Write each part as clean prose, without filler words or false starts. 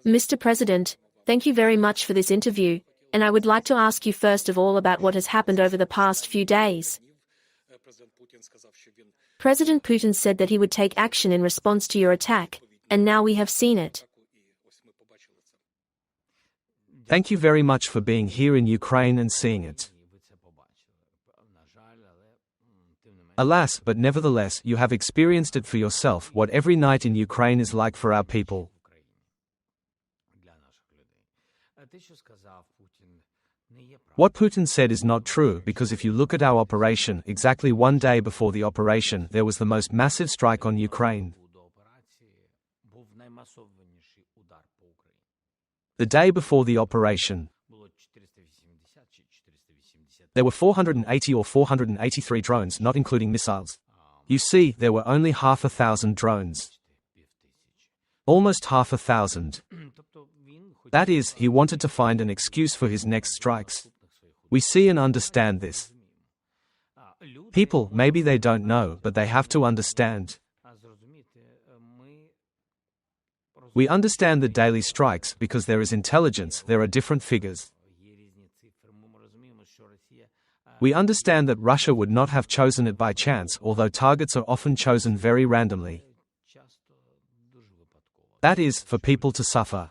Mr. President, thank you very much for this interview, and I would like to ask you first of all about what has happened over the past few days. President Putin said that he would take action in response to your attack, and now we have seen it. Thank you very much for being here in Ukraine and seeing it. Alas, but nevertheless, you have experienced it for yourself what every night in Ukraine is like for our people. What Putin said is not true because if you look at our operation, exactly one day before the operation there was the most massive strike on Ukraine. The day before the operation, there were 480 or 483 drones, not including missiles. You see, there were only 500 drones. Almost 500. That is, he wanted to find an excuse for his next strikes. We see and understand this. People, maybe they don't know, but they have to understand. We understand the daily strikes because there is intelligence, there are different figures. We understand that Russia would not have chosen it by chance, although targets are often chosen very randomly. That is, for people to suffer.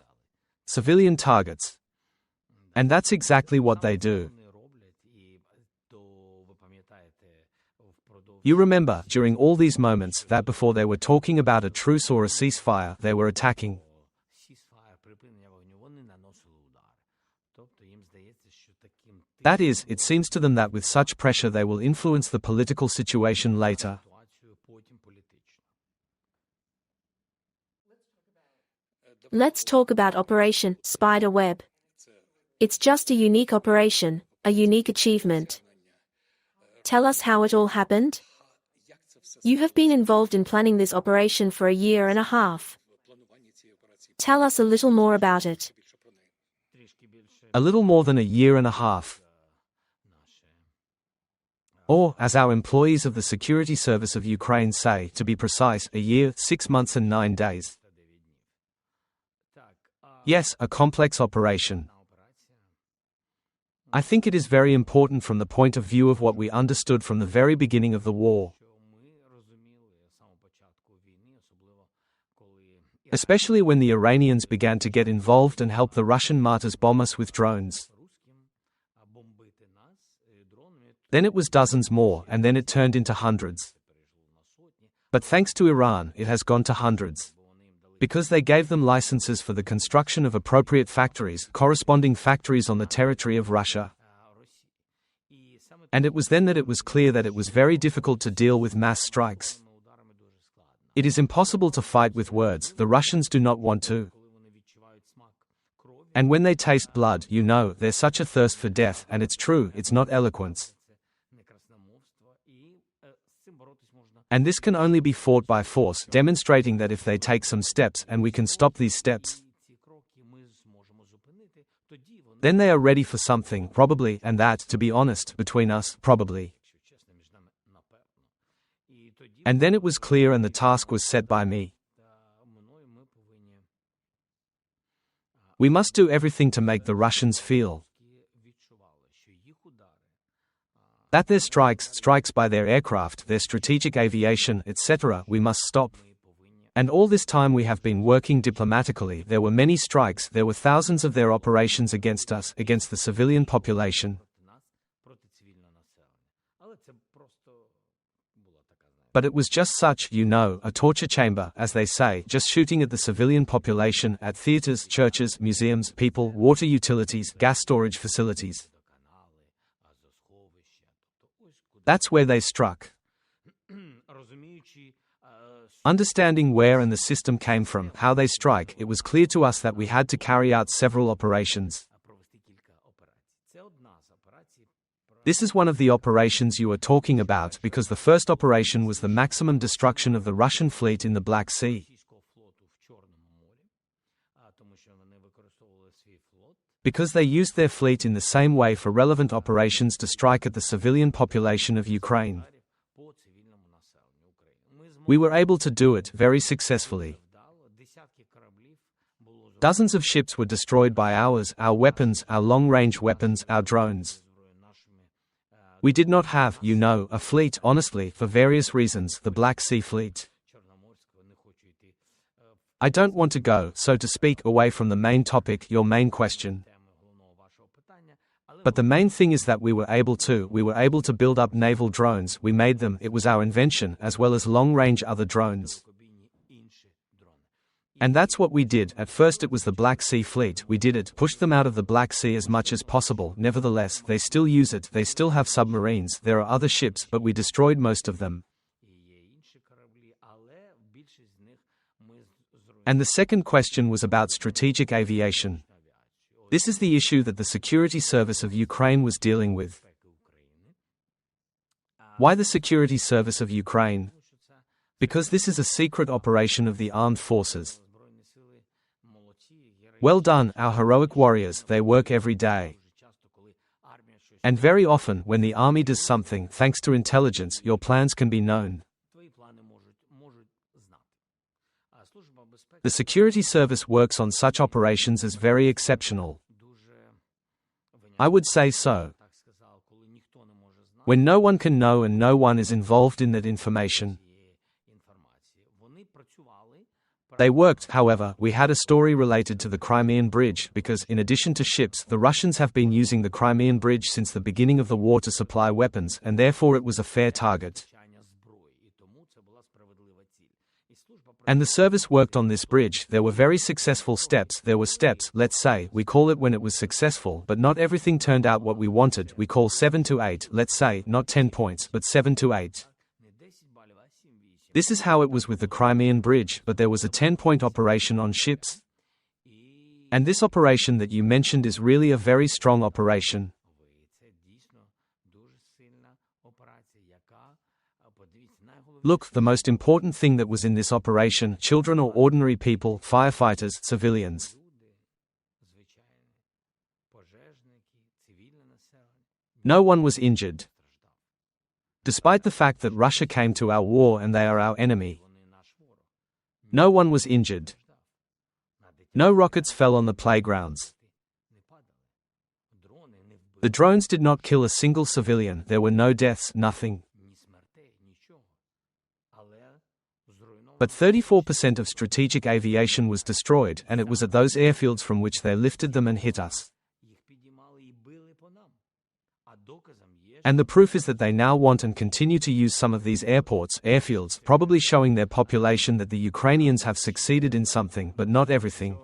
Civilian targets. And that's exactly what they do. You remember, during all these moments, that before they were talking about a truce or a ceasefire, they were attacking. That is, it seems to them that with such pressure they will influence the political situation later. Let's talk about Operation Spiderweb. It's just a unique operation, a unique achievement. Tell us how it all happened? You have been involved in planning this operation for a year and a half. Tell us a little more about it. A little more than a year and a half. Or, as our employees of the Security Service of Ukraine say, to be precise, a year, 6 months and 9 days. Yes, a complex operation. I think it is very important from the point of view of what we understood from the very beginning of the war. Especially when the Iranians began to get involved and help the Russian martyrs bomb us with drones. Then it was dozens more, and then it turned into hundreds. But thanks to Iran, it has gone to hundreds. Because they gave them licenses for the construction of appropriate factories, corresponding factories on the territory of Russia. And it was then that it was clear that it was very difficult to deal with mass strikes. It is impossible to fight with words, the Russians do not want to. And when they taste blood, you know, there's such a thirst for death, and it's true, it's not eloquence. And this can only be fought by force, demonstrating that if they take some steps and we can stop these steps, then they are ready for something, probably, and that, to be honest, between us, probably. And then it was clear and the task was set by me. We must do everything to make the Russians feel that their strikes by their aircraft, their strategic aviation, etc., we must stop. And all this time we have been working diplomatically. There were many strikes, there were thousands of their operations against us, against the civilian population. But it was just such, you know, a torture chamber, as they say, just shooting at the civilian population, at theaters, churches, museums, people, water utilities, gas storage facilities. That's where they struck. Understanding where and the system came from, how they strike, it was clear to us that we had to carry out several operations. This is one of the operations you are talking about, because the first operation was the maximum destruction of the Russian fleet in the Black Sea. Because they used their fleet in the same way for relevant operations to strike at the civilian population of Ukraine. We were able to do it very successfully. Dozens of ships were destroyed by ours, our weapons, our long-range weapons, our drones. We did not have, a fleet, honestly, for various reasons, the Black Sea Fleet. I don't want to go, so to speak, away from the main topic, your main question. But the main thing is that we were able to build up naval drones, we made them, it was our invention, as well as long-range other drones. And that's what we did. At first it was the Black Sea Fleet, we did it, pushed them out of the Black Sea as much as possible. Nevertheless, they still use it, they still have submarines, there are other ships, but we destroyed most of them. And the second question was about strategic aviation. This is the issue that the Security Service of Ukraine was dealing with. Why the Security Service of Ukraine? Because this is a secret operation of the armed forces. Well done, our heroic warriors, they work every day. And very often, when the army does something, thanks to intelligence, your plans can be known. The security service works on such operations as very exceptional. I would say so. When no one can know and no one is involved in that information. They worked, however, we had a story related to the Crimean Bridge, because, in addition to ships, the Russians have been using the Crimean Bridge since the beginning of the war to supply weapons, and therefore it was a fair target. And the service worked on this bridge. There were very successful steps, let's say, we call it when it was successful, but not everything turned out what we wanted, we call 7 to 8, let's say, not 10 points, but 7 to 8. This is how it was with the Crimean Bridge, but there was a 10-point operation on ships. And this operation that you mentioned is really a very strong operation. Look, the most important thing that was in this operation, children or ordinary people, firefighters, civilians. No one was injured. Despite the fact that Russia came to our war and they are our enemy. No one was injured. No rockets fell on the playgrounds. The drones did not kill a single civilian, there were no deaths, nothing. But 34% of strategic aviation was destroyed, and it was at those airfields from which they lifted them and hit us. And the proof is that they now want and continue to use some of these airfields, probably showing their population that the Ukrainians have succeeded in something, but not everything.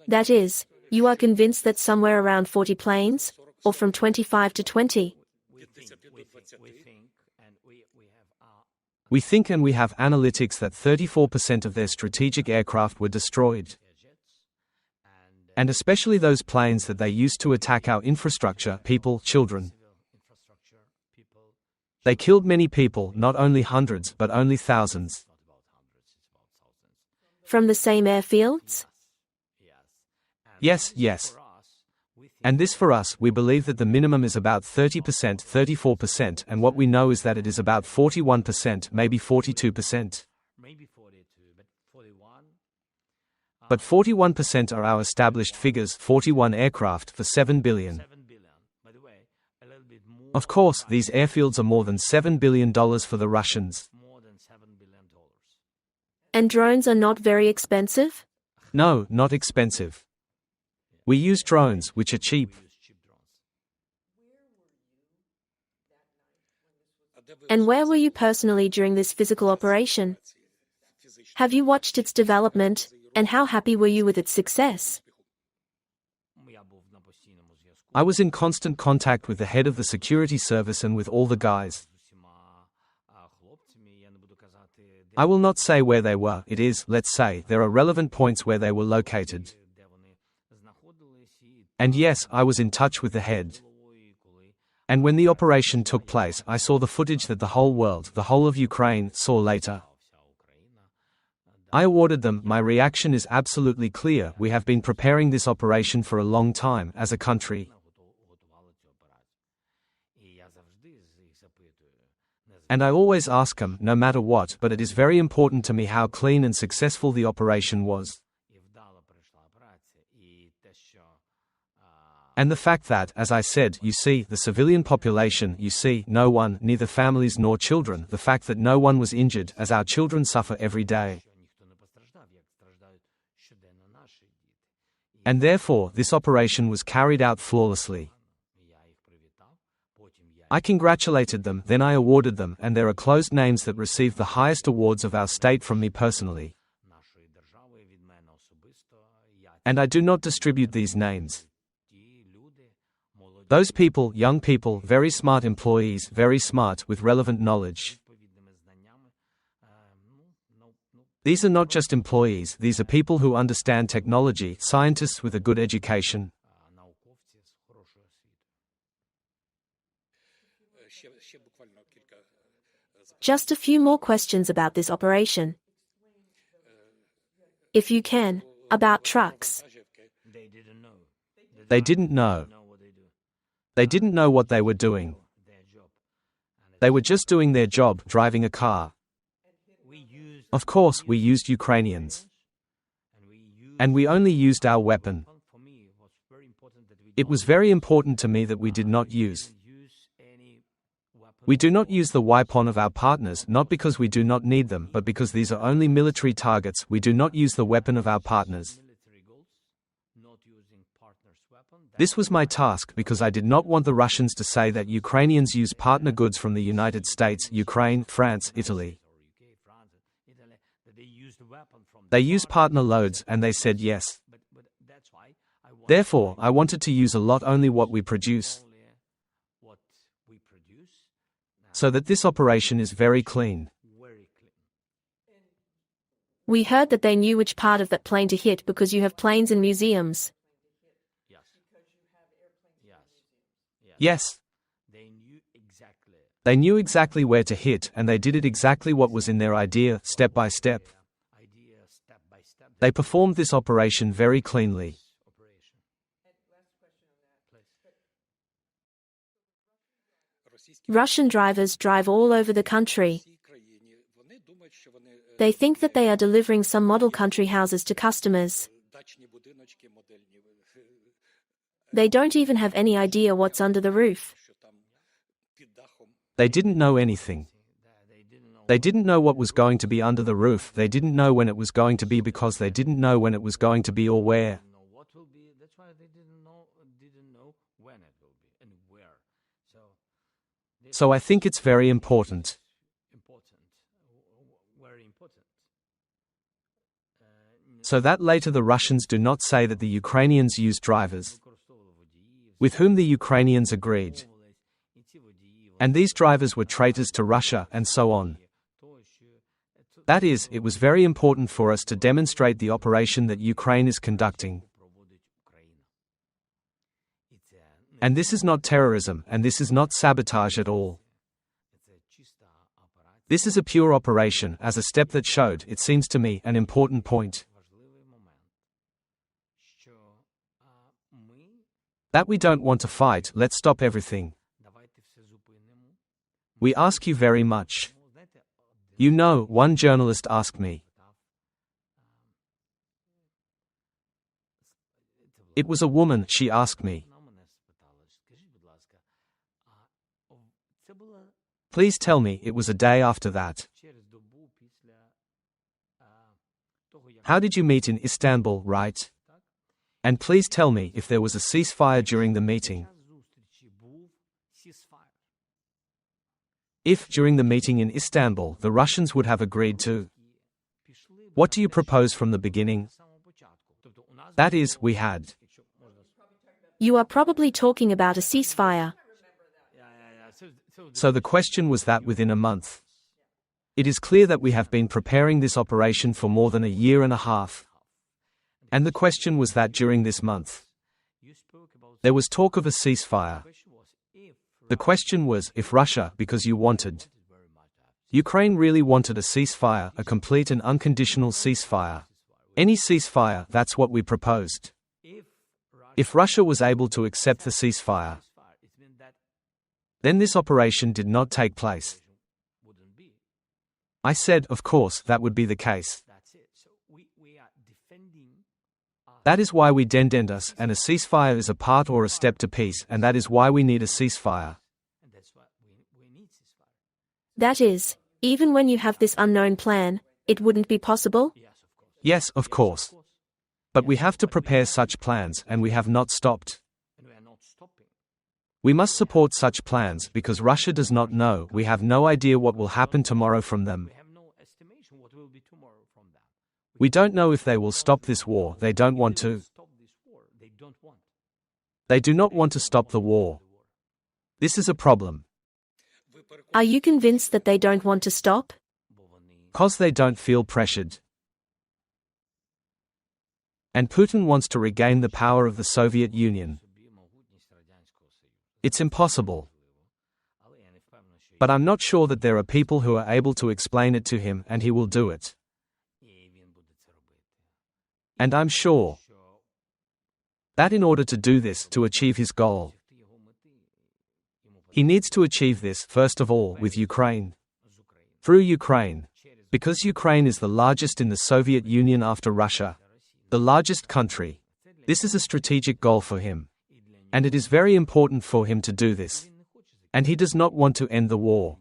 That is, you are convinced that somewhere around 40 planes, or from 25 to 20? We think and we have analytics that 34% of their strategic aircraft were destroyed. And especially those planes that they used to attack our infrastructure, people, children. They killed many people, not only hundreds, but only thousands. From the same airfields? Yes. And this for us, we believe that the minimum is about 30%, 34%, and what we know is that it is about 41%, maybe 42%. But 41% are our established figures, 41 aircraft for 7 billion. Of course, these airfields are more than $7 billion for the Russians. And drones are not very expensive? No, not expensive. We use drones, which are cheap. And where were you personally during this physical operation? Have you watched its development, and how happy were you with its success? I was in constant contact with the head of the security service and with all the guys. I will not say where they were, it is, let's say, there are relevant points where they were located. And yes, I was in touch with the head. And when the operation took place, I saw the footage that the whole world, the whole of Ukraine, saw later. I awarded them. My reaction is absolutely clear. We have been preparing this operation for a long time, as a country. And I always ask them, no matter what, but it is very important to me how clean and successful the operation was. And the fact that, as I said, you see, the civilian population, you see, no one, neither families nor children, the fact that no one was injured, as our children suffer every day. And therefore, this operation was carried out flawlessly. I congratulated them, then I awarded them, and there are closed names that received the highest awards of our state from me personally. And I do not distribute these names. Those people, young people, very smart employees, very smart, with relevant knowledge. These are not just employees, these are people who understand technology, scientists with a good education. Just a few more questions about this operation. If you can, about trucks. They didn't know. They didn't know what they were doing. They were just doing their job, driving a car. Of course, we used Ukrainians. And we only used our weapon. It was very important to me that we did not use. We do not use the weapon of our partners, not because we do not need them, but because these are only military targets. We do not use the weapon of our partners. This was my task because I did not want the Russians to say that Ukrainians use partner goods from the United States, Ukraine, France, Italy. They use partner loads, and they said yes. Therefore, I wanted to use a lot only what we produce, so that this operation is very clean. We heard that they knew which part of that plane to hit because you have planes in museums. Yes. They knew exactly where to hit, and they did it exactly what was in their idea, step by step. They performed this operation very cleanly. Russian drivers drive all over the country. They think that they are delivering some model country houses to customers. They don't even have any idea what's under the roof. They didn't know anything. They didn't know what was going to be under the roof. They didn't know when it was going to be because they didn't know when it was going to be or where. So I think it's very important. So that later the Russians do not say that the Ukrainians used drivers with whom the Ukrainians agreed. And these drivers were traitors to Russia, and so on. That is, it was very important for us to demonstrate the operation that Ukraine is conducting. And this is not terrorism, and this is not sabotage at all. This is a pure operation, as a step that showed, it seems to me, an important point. That we don't want to fight, let's stop everything. We ask you very much. You know, one journalist asked me. It was a woman, she asked me. Please tell me, it was a day after that. How did you meet in Istanbul, right? And please tell me if there was a ceasefire during the meeting. If, during the meeting in Istanbul, the Russians would have agreed to. What do you propose from the beginning? That is, we had. You are probably talking about a ceasefire. So the question was that within a month. It is clear that we have been preparing this operation for more than a year and a half. And the question was that during this month, there was talk of a ceasefire. The question was, if Russia, because you wanted. Ukraine really wanted a ceasefire, a complete and unconditional ceasefire. Any ceasefire, that's what we proposed. If Russia was able to accept the ceasefire, then this operation did not take place. I said, of course, that would be the case. That is why we defend us, and a ceasefire is a part or a step to peace, and that is why we need a ceasefire. That is, even when you have this unknown plan, it wouldn't be possible? Yes, of course. But we have to prepare such plans, and we have not stopped. We must support such plans because Russia does not know. We have no idea what will happen tomorrow from them. We don't know if they will stop this war. They don't want to. They do not want to stop the war. This is a problem. Are you convinced that they don't want to stop? Because they don't feel pressured. And Putin wants to regain the power of the Soviet Union. It's impossible. But I'm not sure that there are people who are able to explain it to him, and he will do it. And I'm sure that in order to do this, to achieve his goal, he needs to achieve this, first of all, with Ukraine. Through Ukraine. Because Ukraine is the largest in the Soviet Union after Russia. The largest country. This is a strategic goal for him. And it is very important for him to do this. And he does not want to end the war.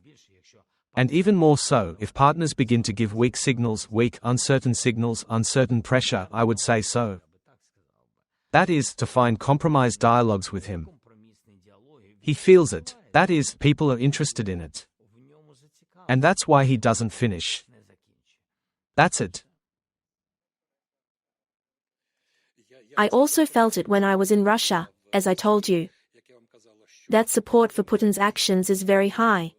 And even more so, if partners begin to give weak signals, weak, uncertain signals, uncertain pressure, I would say so. That is, to find compromise dialogues with him. He feels it. That is, people are interested in it. And that's why he doesn't finish. That's it. I also felt it when I was in Russia, as I told you. That support for Putin's actions is very high.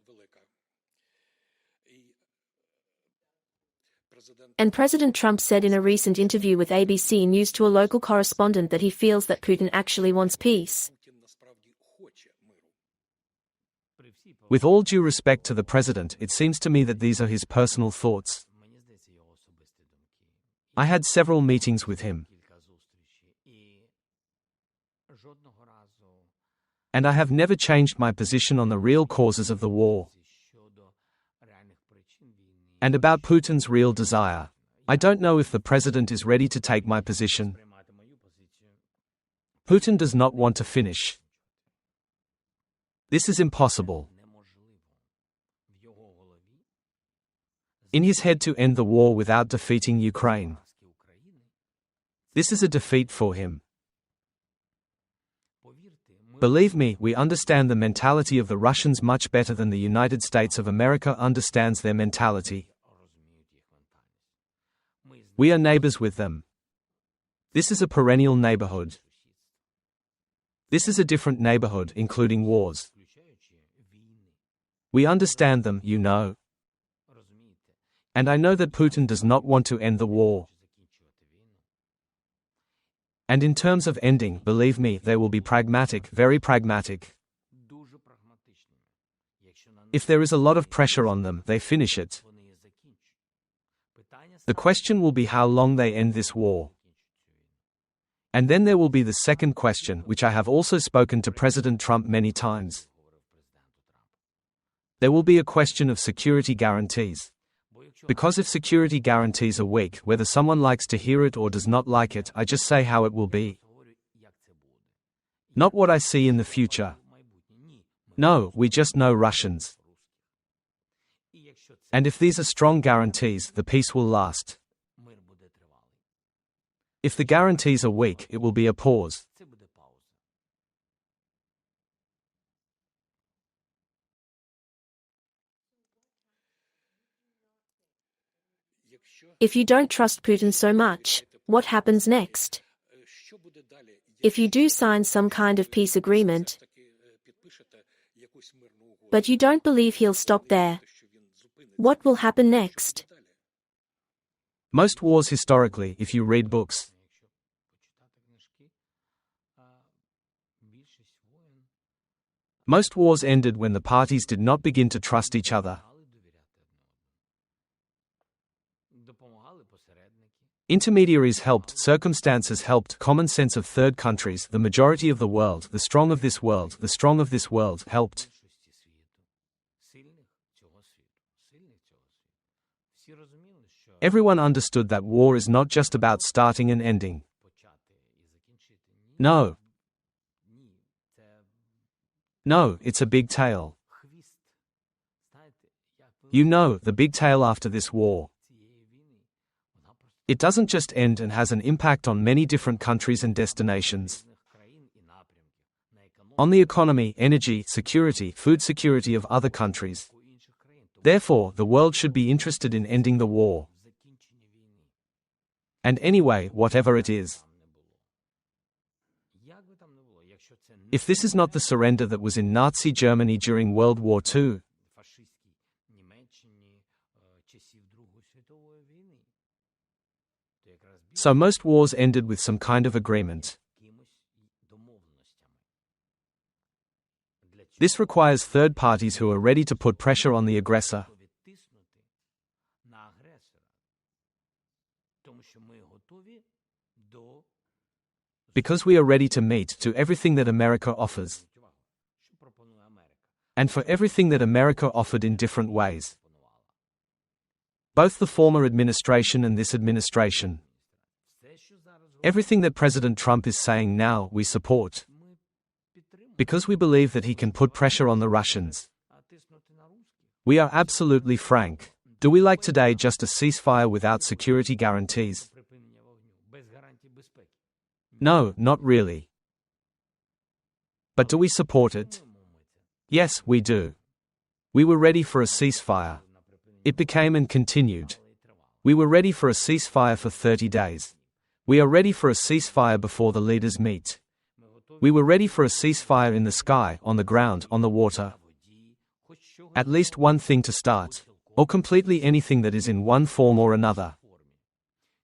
And President Trump said in a recent interview with ABC News to a local correspondent that he feels that Putin actually wants peace. With all due respect to the president, it seems to me that these are his personal thoughts. I had several meetings with him. And I have never changed my position on the real causes of the war. And about Putin's real desire. I don't know if the president is ready to take my position. Putin does not want to finish. This is impossible. In his head to end the war without defeating Ukraine. This is a defeat for him. Believe me, we understand the mentality of the Russians much better than the United States of America understands their mentality. We are neighbors with them. This is a perennial neighborhood. This is a different neighborhood, including wars. We understand them, you know. And I know that Putin does not want to end the war. And in terms of ending, believe me, they will be pragmatic, very pragmatic. If there is a lot of pressure on them, they finish it. The question will be how long they end this war. And then there will be the second question, which I have also spoken to President Trump many times. There will be a question of security guarantees. Because if security guarantees are weak, whether someone likes to hear it or does not like it, I just say how it will be. Not what I see in the future. No, we just know Russians. And if these are strong guarantees, the peace will last. If the guarantees are weak, it will be a pause. If you don't trust Putin so much, what happens next? If you do sign some kind of peace agreement, but you don't believe he'll stop there, what will happen next? Most wars historically, if you read books, most wars ended when the parties did not begin to trust each other. Intermediaries helped, circumstances helped, common sense of third countries, the majority of the world, the strong of this world, the strong of this world helped. Everyone understood that war is not just about starting and ending. No. No, it's a big tail. You know, the big tail after this war. It doesn't just end and has an impact on many different countries and destinations. On the economy, energy, security, food security of other countries. Therefore, the world should be interested in ending the war. And anyway, whatever it is. If this is not the surrender that was in Nazi Germany during World War II, so most wars ended with some kind of agreement. This requires third parties who are ready to put pressure on the aggressor. Because we are ready to meet to everything that America offers. And for everything that America offered in different ways. Both the former administration and this administration. Everything that President Trump is saying now, we support. Because we believe that he can put pressure on the Russians. We are absolutely frank. Do we like today just a ceasefire without security guarantees? No, not really. But do we support it? Yes, we do. We were ready for a ceasefire. It became and continued. We were ready for a ceasefire for 30 days. We are ready for a ceasefire before the leaders meet. We were ready for a ceasefire in the sky, on the ground, on the water. At least one thing to start. Or completely anything that is in one form or another.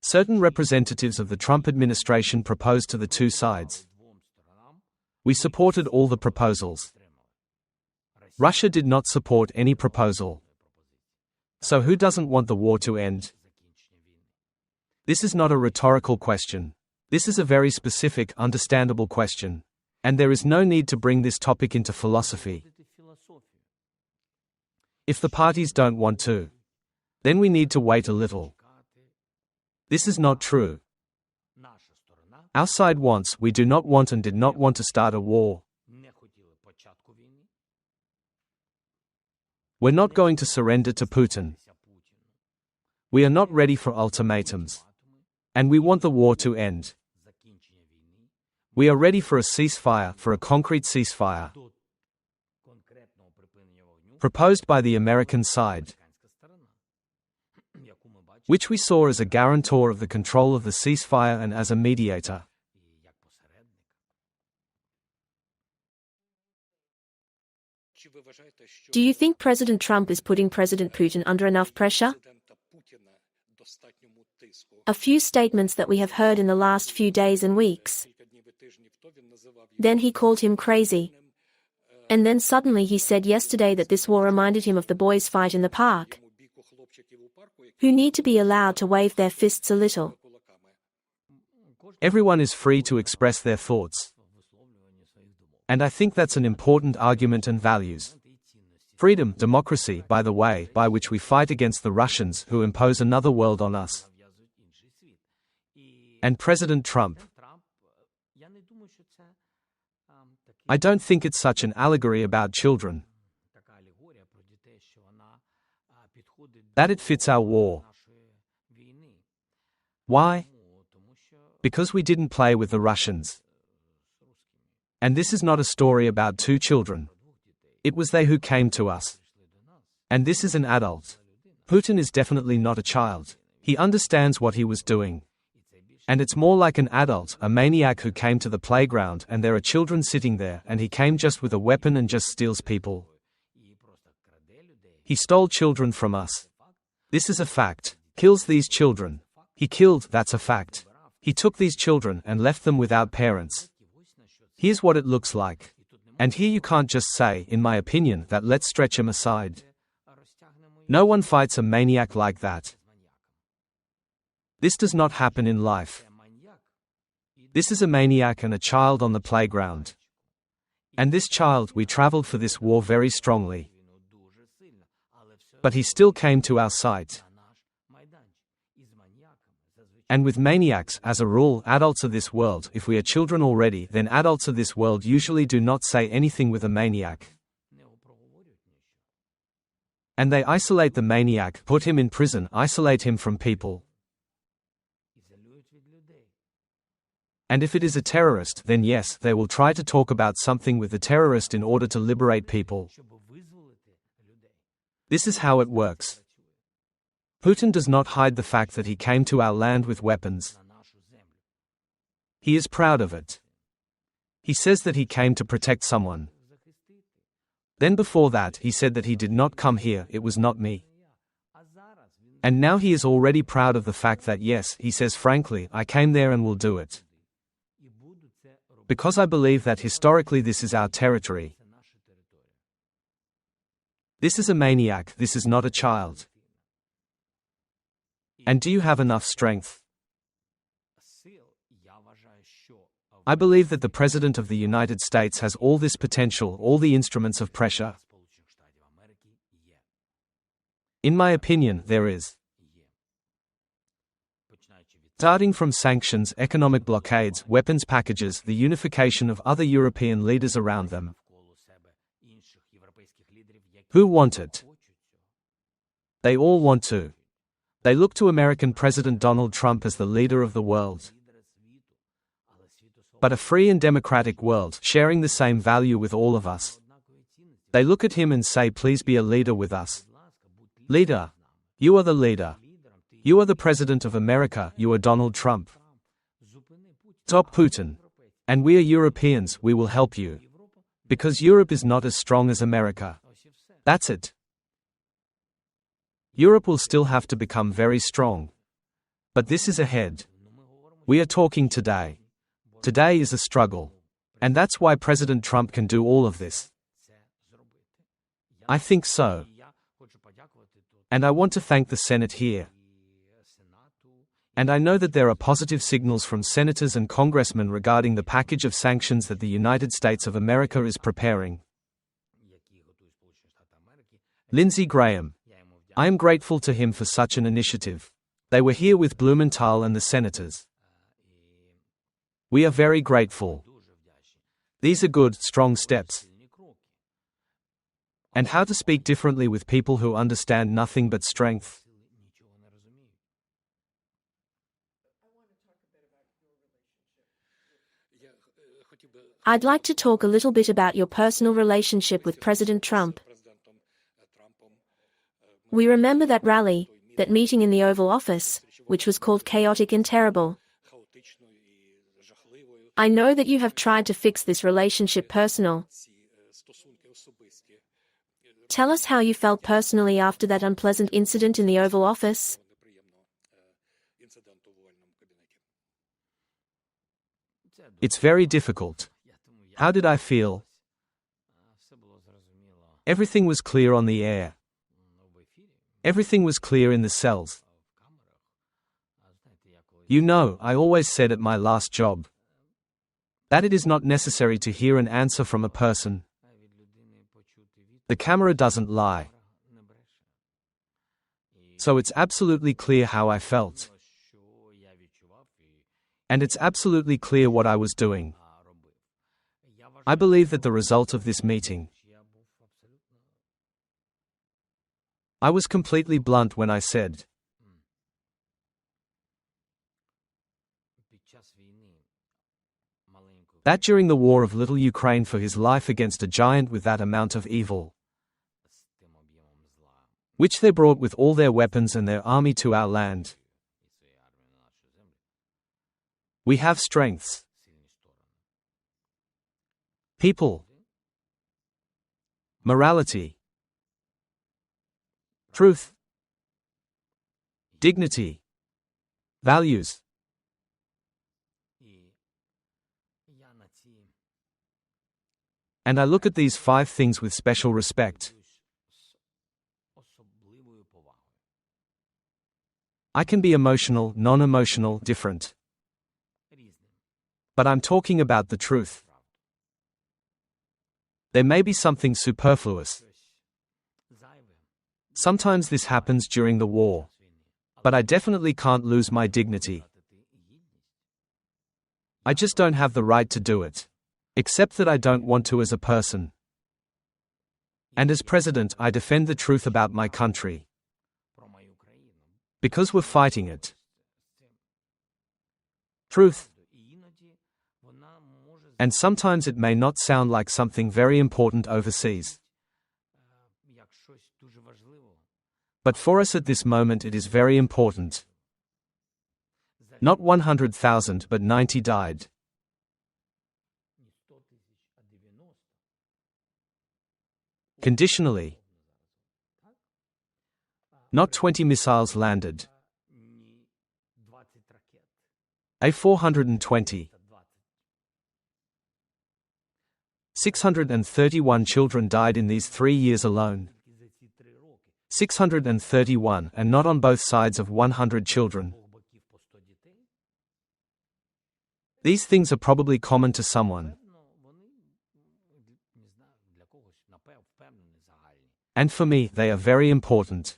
Certain representatives of the Trump administration proposed to the two sides. We supported all the proposals. Russia did not support any proposal. So who doesn't want the war to end? This is not a rhetorical question. This is a very specific, understandable question. And there is no need to bring this topic into philosophy. If the parties don't want to, then we need to wait a little. This is not true. Our side wants, we do not want and did not want to start a war. We're not going to surrender to Putin. We are not ready for ultimatums. And we want the war to end. We are ready for a ceasefire, for a concrete ceasefire. Proposed by the American side. Which we saw as a guarantor of the control of the ceasefire and as a mediator. Do you think President Trump is putting President Putin under enough pressure? A few statements that we have heard in the last few days and weeks. Then he called him crazy. And then suddenly he said yesterday that this war reminded him of the boys' fight in the park, who need to be allowed to wave their fists a little. Everyone is free to express their thoughts. And I think that's an important argument and values. Freedom, democracy, by the way, by which we fight against the Russians who impose another world on us. And President Trump. I don't think it's such an allegory about children. That it fits our war. Why? Because we didn't play with the Russians. And this is not a story about two children. It was they who came to us. And this is an adult. Putin is definitely not a child. He understands what he was doing. And it's more like an adult, a maniac who came to the playground and there are children sitting there and he came just with a weapon and just steals people. He stole children from us. This is a fact. Kills these children. He killed, that's a fact. He took these children and left them without parents. Here's what it looks like. And here you can't just say, in my opinion, that let's stretch him aside. No one fights a maniac like that. This does not happen in life. This is a maniac and a child on the playground. And this child, we traveled for this war very strongly. But he still came to our site. And with maniacs, as a rule, adults of this world, if we are children already, then adults of this world usually do not say anything with a maniac. And they isolate the maniac, put him in prison, isolate him from people. And if it is a terrorist, then yes, they will try to talk about something with the terrorist in order to liberate people. This is how it works. Putin does not hide the fact that he came to our land with weapons. He is proud of it. He says that he came to protect someone. Then before that, he said that he did not come here, it was not me. And now he is already proud of the fact that yes, he says frankly, I came there and will do it. Because I believe that historically this is our territory. This is a maniac, this is not a child. And do you have enough strength? I believe that the President of the United States has all this potential, all the instruments of pressure. In my opinion, there is. Starting from sanctions, economic blockades, weapons packages, the unification of other European leaders around them. Who want it? They all want to. They look to American President Donald Trump as the leader of the world. But a free and democratic world, sharing the same value with all of us. They look at him and say, please be a leader with us. Leader. You are the leader. You are the President of America, you are Donald Trump. Stop Putin. And we are Europeans, we will help you. Because Europe is not as strong as America. That's it. Europe will still have to become very strong. But this is ahead. We are talking today. Today is a struggle. And that's why President Trump can do all of this. I think so. And I want to thank the Senate here. And I know that there are positive signals from senators and congressmen regarding the package of sanctions that the United States of America is preparing. Lindsey Graham. I am grateful to him for such an initiative. They were here with Blumenthal and the senators. We are very grateful. These are good, strong steps. And how to speak differently with people who understand nothing but strength. I'd like to talk a little bit about your personal relationship with President Trump. We remember that rally, that meeting in the Oval Office, which was called chaotic and terrible. I know that you have tried to fix this relationship personal. Tell us how you felt personally after that unpleasant incident in the Oval Office. It's very difficult. How did I feel? Everything was clear on the air. Everything was clear in the cells. You know, I always said at my last job that it is not necessary to hear an answer from a person. The camera doesn't lie. So it's absolutely clear how I felt. And it's absolutely clear what I was doing. I believe that the result of this meeting. I was completely blunt when I said that during the war of little Ukraine for his life against a giant with that amount of evil, which they brought with all their weapons and their army to our land. We have strengths. People. Morality. Truth. Dignity. Values. And I look at these 5 things with special respect. I can be emotional, non-emotional, different. But I'm talking about the truth. There may be something superfluous. Sometimes this happens during the war. But I definitely can't lose my dignity. I just don't have the right to do it. Except that I don't want to as a person. And as president, I defend the truth about my country. Because we're fighting it. Truth. And sometimes it may not sound like something very important overseas. But for us at this moment it is very important. Not 100,000 but 90 died. Conditionally. Not 20 missiles landed. A420. 631 children died in these 3 years alone. 631, and not on both sides of 100 children. These things are probably common to someone. And for me, they are very important.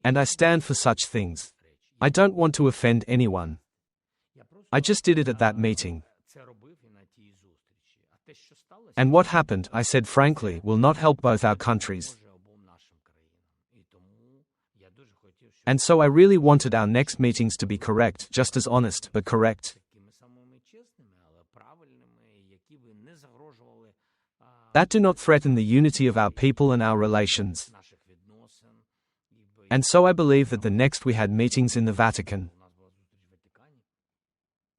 And I stand for such things. I don't want to offend anyone. I just did it at that meeting. And what happened, I said frankly, will not help both our countries. And so I really wanted our next meetings to be correct, just as honest, but correct. That do not threaten the unity of our people and our relations. And so I believe that the next we had meetings in the Vatican.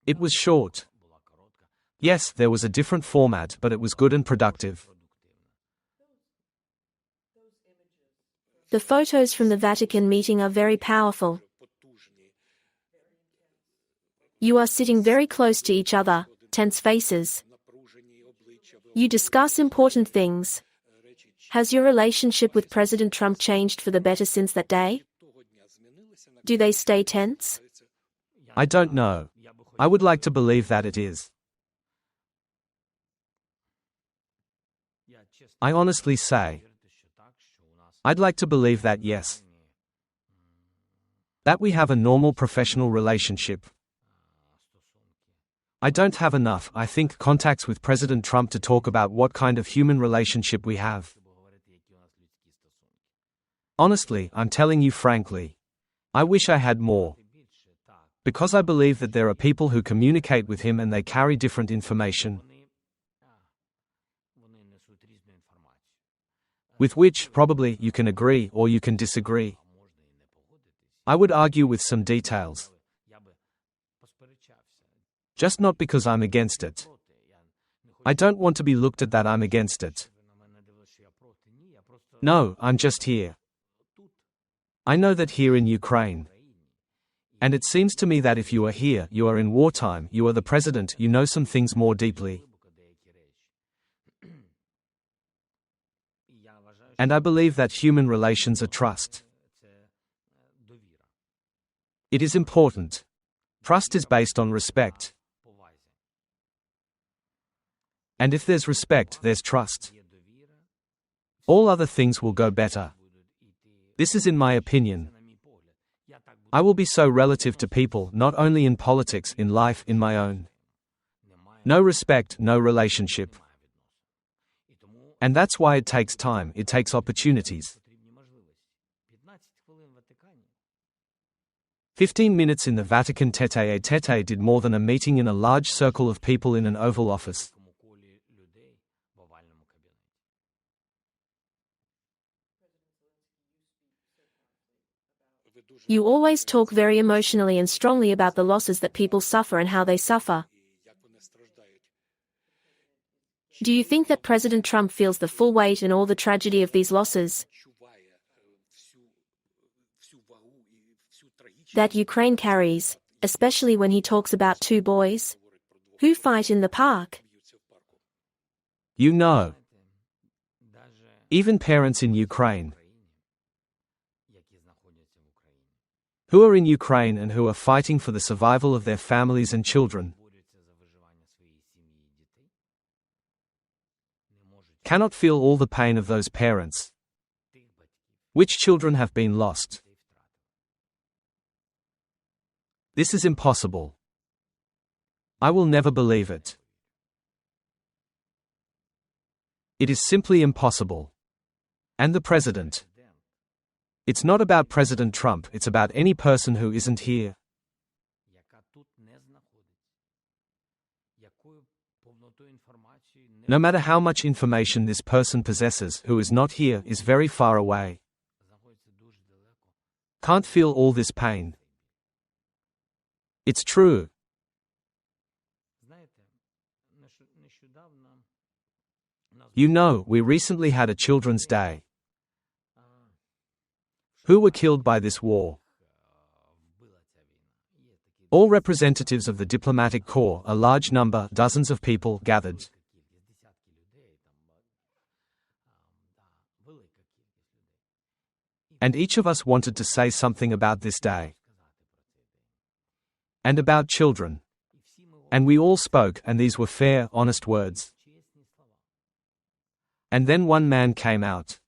It was short. Yes, there was a different format, but it was good and productive. The photos from the Vatican meeting are very powerful. You are sitting very close to each other, tense faces. You discuss important things. Has your relationship with President Trump changed for the better since that day? Do they stay tense? I don't know. I would like to believe that it is. I honestly say, I'd like to believe that yes. That we have a normal professional relationship. I don't have enough, I think, contacts with President Trump to talk about what kind of human relationship we have. Honestly, I'm telling you frankly. I wish I had more. Because I believe that there are people who communicate with him and they carry different information. With which, probably, you can agree or you can disagree. I would argue with some details. Just not because I'm against it. I don't want to be looked at that I'm against it. No, I'm just here. I know that here in Ukraine. And it seems to me that if you are here, you are in wartime, you are the president, you know some things more deeply. And I believe that human relations are trust. It is important. Trust is based on respect. And if there's respect, there's trust. All other things will go better. This is in my opinion. I will be so relative to people, not only in politics, in life, in my own. No respect, no relationship. And that's why it takes time, it takes opportunities. 15 minutes in the Vatican tete-a-tete did more than a meeting in a large circle of people in an Oval Office. You always talk very emotionally and strongly about the losses that people suffer and how they suffer. Do you think that President Trump feels the full weight and all the tragedy of these losses that Ukraine carries, especially when he talks about 2 boys who fight in the park? You know, even parents in Ukraine, who are in Ukraine and who are fighting for the survival of their families and children, cannot feel all the pain of those parents, which children have been lost. This is impossible. I will never believe it. It is simply impossible. And the president. It's not about President Trump, it's about any person who isn't here. No matter how much information this person possesses, who is not here, is very far away. Can't feel all this pain. It's true. You know, we recently had a Children's Day. Who were killed by this war? All representatives of the diplomatic corps, a large number, dozens of people, gathered. And each of us wanted to say something about this day. And about children. And we all spoke, and these were fair, honest words. And then one man came out.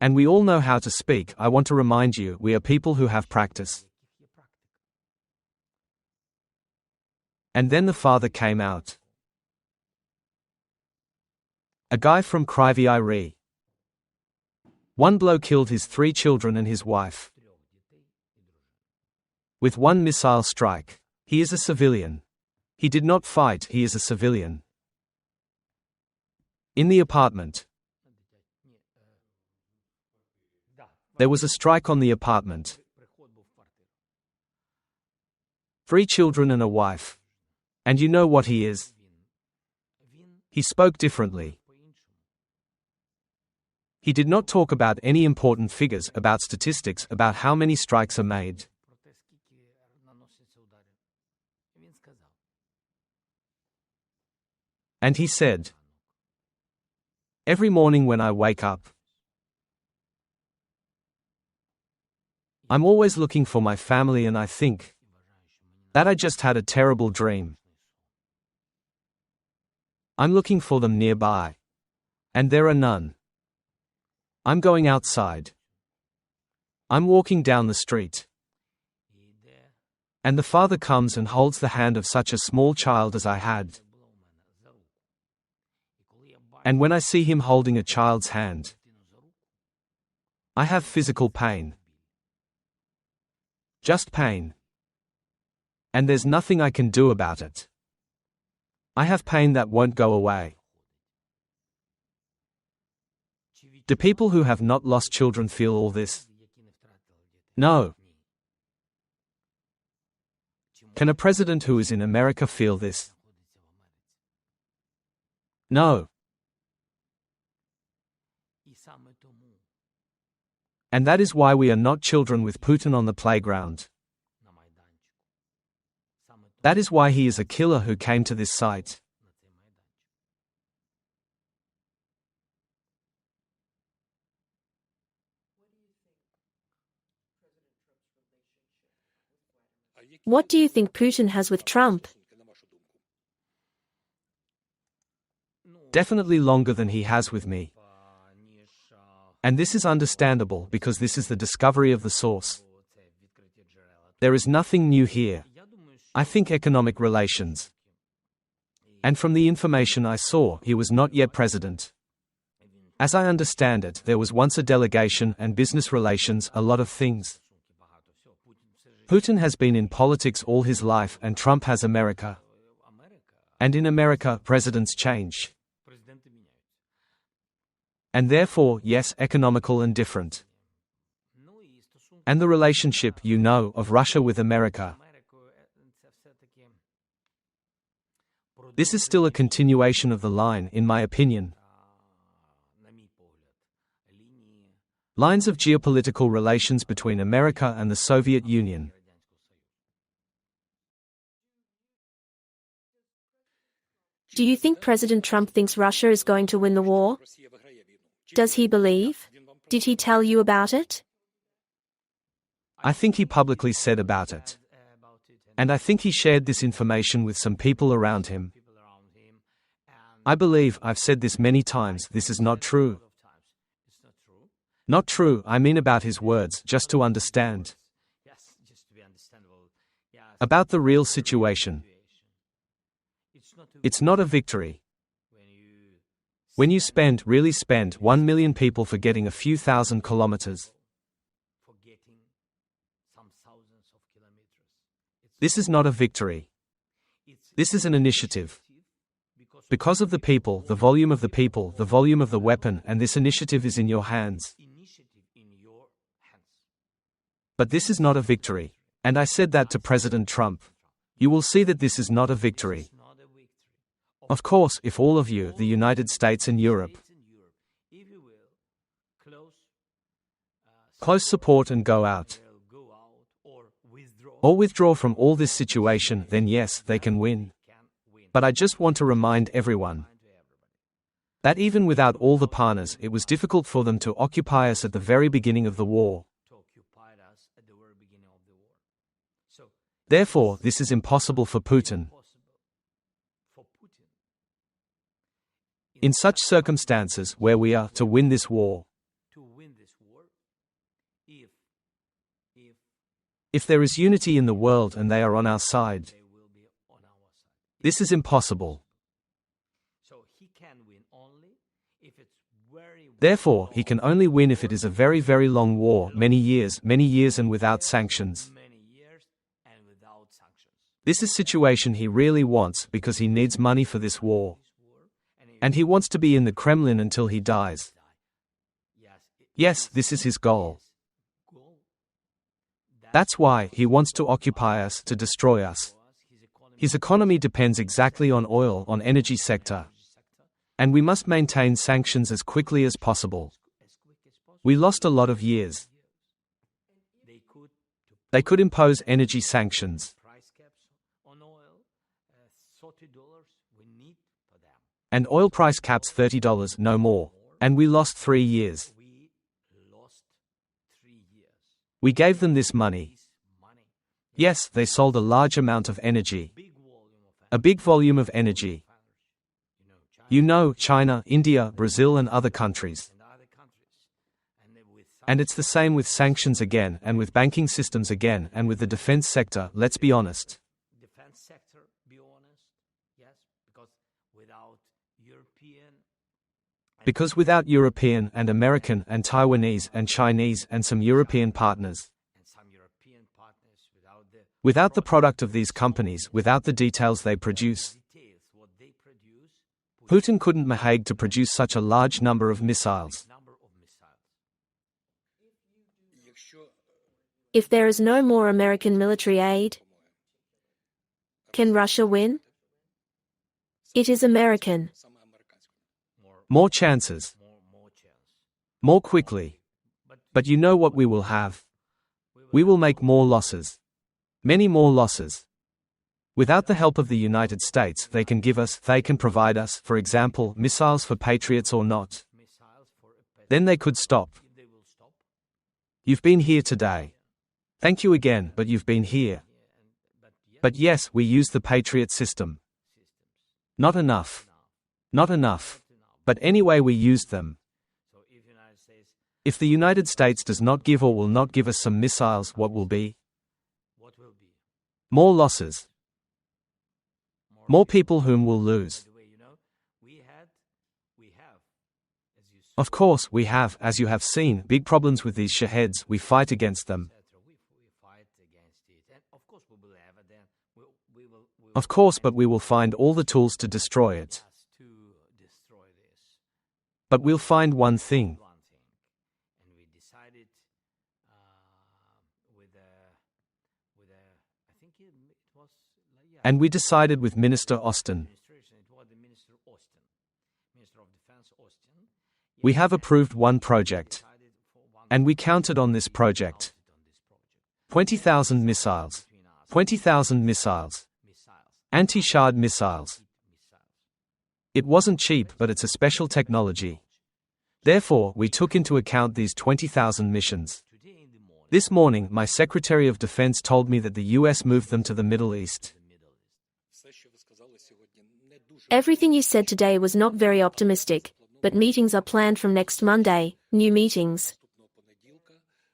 And we all know how to speak. I want to remind you, we are people who have practice. And then the father came out. A guy from Kryvyi Rih. One blow killed his 3 children and his wife. With one missile strike. He is a civilian. He did not fight, he is a civilian. In the apartment. There was a strike on the apartment. 3 children and a wife. And you know what he is? He spoke differently. He did not talk about any important figures, about statistics, about how many strikes are made. And he said, every morning when I wake up, I'm always looking for my family and I think that I just had a terrible dream. I'm looking for them nearby. And there are none. I'm going outside. I'm walking down the street. And the father comes and holds the hand of such a small child as I had. And when I see him holding a child's hand, I have physical pain. Just pain. And there's nothing I can do about it. I have pain that won't go away. Do people who have not lost children feel all this? No. Can a president who is in America feel this? No. And that is why we are not children with Putin on the playground. That is why he is a killer who came to this site. What do you think Putin has with Trump? Definitely longer than he has with me. And this is understandable because this is the discovery of the source. There is nothing new here. I think economic relations. And from the information I saw, he was not yet president. As I understand it, there was once a delegation and business relations, a lot of things. Putin has been in politics all his life and Trump has America. And in America, presidents change. And therefore, yes, economical and different. And the relationship, you know, of Russia with America. This is still a continuation of the line, in my opinion. Lines of geopolitical relations between America and the Soviet Union. Do you think President Trump thinks Russia is going to win the war? Does he believe? Did he tell you about it? I think he publicly said about it. And I think he shared this information with some people around him. I believe, I've said this many times, this is not true. Not true, I mean about his words, just to understand. About the real situation. It's not a victory. When you really spend 1 million people for getting a few thousand kilometers, this is not a victory. This is an initiative. Because of the people, the volume of the people, the volume of the weapon, and this initiative is in your hands. But this is not a victory. And I said that to President Trump. You will see that this is not a victory. Of course, if all of you, the United States and Europe, close support and go out, or withdraw from all this situation, then yes, they can win. But I just want to remind everyone that even without all the partners, it was difficult for them to occupy us at the very beginning of the war. Therefore, this is impossible for Putin. In such circumstances where we are to win this war, if there is unity in the world and they are on our side, this is impossible. Therefore, he can only win if it is a very, very long war, many years and without sanctions. This is situation he really wants because he needs money for this war. And he wants to be in the Kremlin until he dies. Yes, this is his goal. That's why he wants to occupy us, to destroy us. His economy depends exactly on oil, on energy sector. And we must maintain sanctions as quickly as possible. We lost a lot of years. They could impose energy sanctions. And oil price caps $30, no more. And we lost 3 years. We gave them this money. Yes, they sold a large amount of energy. A big volume of energy. You know, China, India, Brazil and other countries. And it's the same with sanctions again, and with banking systems again, and with the defense sector, let's be honest. Because without European and American and Taiwanese and Chinese and some European partners, without the product of these companies, without the details they produce, Putin couldn't manage to produce such a large number of missiles. If there is no more American military aid, can Russia win? It is American. More chances. More quickly. But you know what we will have? We will make more losses. Many more losses. Without the help of the United States, they can provide us, for example, missiles for Patriots or not. Then they could stop. You've been here today. Thank you again, but you've been here. But yes, we use the Patriot system. Not enough. Not enough. But anyway, we used them. If the United States does not give or will not give us some missiles, what will be? More losses. More people whom will lose. Of course, we have, as you have seen, big problems with these shaheeds. We fight against them. Of course, but we will find all the tools to destroy it. But we'll find one thing. And we decided with Minister Austin. We have approved one project. And we counted on this project. 20,000 missiles. 20,000 missiles. Anti-Shahid missiles. It wasn't cheap, but it's a special technology. Therefore, we took into account these 20,000 missions. This morning, my Secretary of Defense told me that the US moved them to the Middle East. Everything you said today was not very optimistic, but meetings are planned from next Monday, new meetings.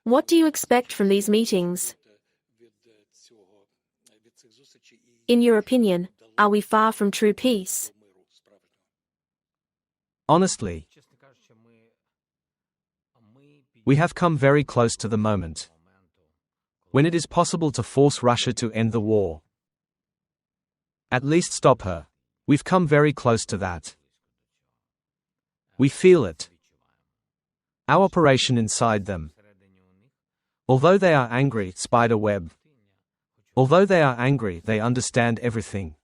What do you expect from these meetings? In your opinion, Are we far from true peace? Honestly, we have come very close to the moment when it is possible to force Russia to end the war. At least stop her. We've come very close to that. We feel it. Our operation inside them. Although they are angry, Spiderweb. Although they are angry, they understand everything.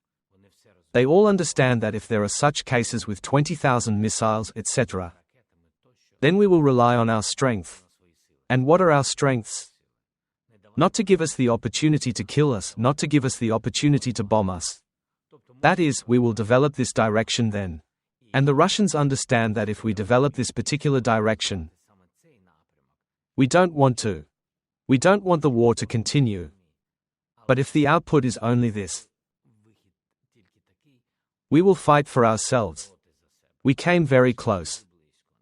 They all understand that if there are such cases with 20,000 missiles, etc., then we will rely on our strength. And what are our strengths? Not to give us the opportunity to kill us, not to give us the opportunity to bomb us. That is, we will develop this direction then. And the Russians understand that if we develop this particular direction, we don't want to. We don't want the war to continue. But if the output is only this, we will fight for ourselves. We came very close.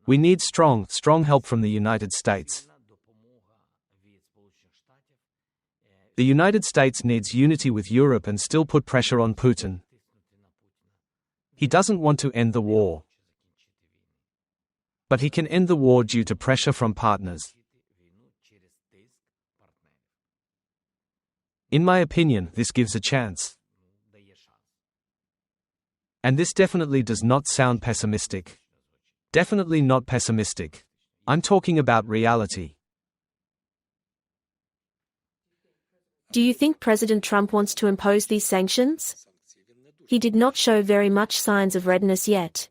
We need strong help from the United States. The United States needs unity with Europe and still put pressure on Putin. He doesn't want to end the war. But he can end the war due to pressure from partners. In my opinion, this gives a chance. And this definitely does not sound pessimistic. Definitely not pessimistic. I'm talking about reality. Do you think President Trump wants to impose these sanctions? He did not show very much signs of readiness yet.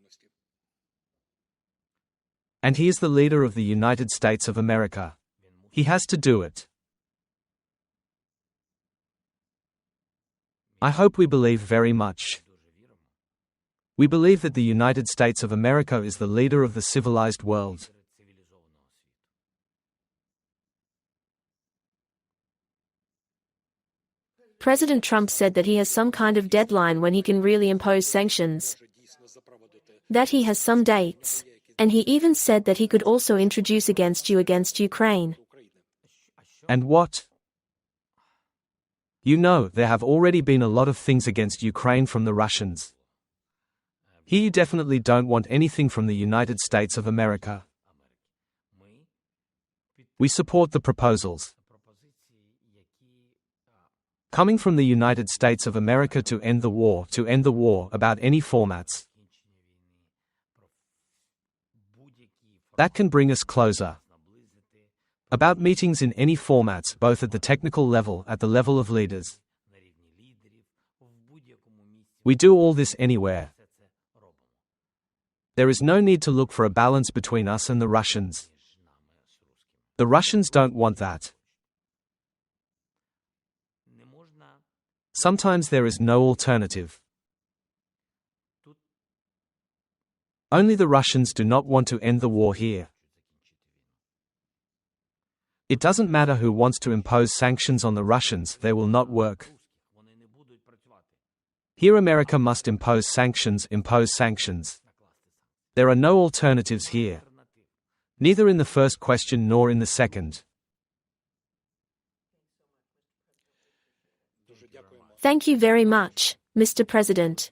And he is the leader of the United States of America. He has to do it. I hope we believe very much. We believe that the United States of America is the leader of the civilized world. President Trump said that he has some kind of deadline when he can really impose sanctions. That he has some dates. And he even said that he could also introduce against Ukraine. And what? You know, there have already been a lot of things against Ukraine from the Russians. Here you definitely don't want anything from the United States of America. We support the proposals coming from the United States of America to end the war about any formats. That can bring us closer. About meetings in any formats, both at the technical level, at the level of leaders. We do all this anywhere. There is no need to look for a balance between us and the Russians. The Russians don't want that. Sometimes there is no alternative. Only the Russians do not want to end the war here. It doesn't matter who wants to impose sanctions on the Russians, they will not work. Here America must impose sanctions. There are no alternatives here. Neither in the first question nor in the second. Thank you very much, Mr. President.